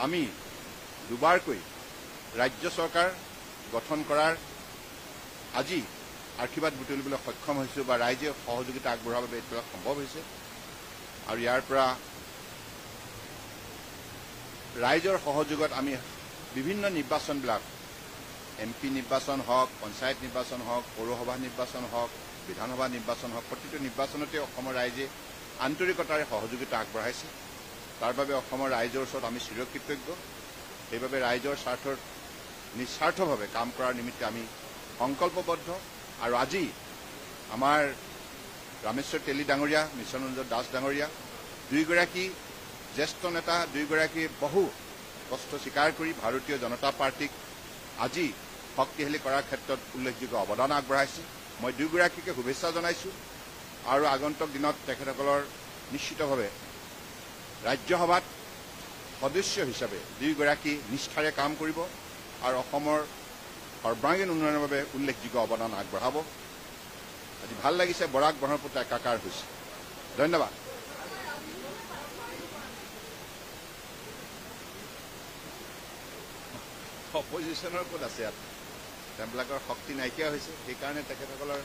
আমি দুবাৰকৈ ৰাজ্য চৰকাৰ গঠন কৰাৰ আজি আশীৰ্বাদ বুটলিবলৈ সক্ষম হৈছোঁ বা ৰাইজে সহযোগিতা আগবঢ়োৱাৰ বাবে এইটো সম্ভৱ হৈছে। আৰু ইয়াৰ পৰা ৰাইজৰ সহযোগত আমি বিভিন্ন নিৰ্বাচনবিলাক MP নিৰ্বাচন হওক, পঞ্চায়ত নিৰ্বাচন হওক, পৌৰসভা নিৰ্বাচন হওক, বিধানসভা নিৰ্বাচন হওক, প্ৰতিটো নিৰ্বাচনতে অসমৰ ৰাইজে আন্তৰিকতাৰে সহযোগিতা আগবঢ়াইছে। তাৰ বাবে অসমৰ ৰাইজৰ ওচৰত আমি চিৰকৃতজ্ঞ। সেইবাবে ৰাইজৰ স্বাৰ্থত নিস্বাৰ্থভাৱে কাম কৰাৰ নিমিত্তে আমি সংকল্পবদ্ধ। আৰু আজি আমাৰ ৰামেশ্বৰ তেলী ডাঙৰীয়া, মিছন ৰঞ্জন দাস ডাঙৰীয়া, দুয়োগৰাকী জ্যেষ্ঠ নেতা, দুয়োগৰাকী বহু কষ্ট স্বীকাৰ কৰি ভাৰতীয় জনতা পাৰ্টীক আজি শক্তিশালী কৰাৰ ক্ষেত্ৰত উল্লেখযোগ্য অৱদান আগবঢ়াইছে। মই দুয়োগৰাকীকে শুভেচ্ছা জনাইছোঁ আৰু আগন্তুক দিনত তেখেতসকলৰ নিশ্চিতভাৱে ৰাজ্যসভাত সদস্য হিচাপে দুয়োগৰাকী নিষ্ঠাৰে কাম কৰিব আৰু অসমৰ সৰ্বাংগীন উন্নয়নৰ বাবে উল্লেখযোগ্য অৱদান আগবঢ়াব। আজি ভাল লাগিছে, বৰাক ব্ৰহ্মপুত্ৰ একাকাৰ হৈছে। ধন্যবাদ। অপজিশ্যনৰ ক'ত আছে ইয়াত? তেওঁবিলাকৰ শক্তি নাইকিয়া হৈছে, সেইকাৰণে তেখেতসকলৰ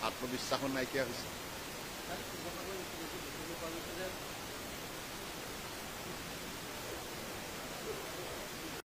আত্মবিশ্বাসো নাইকিয়া হৈছে।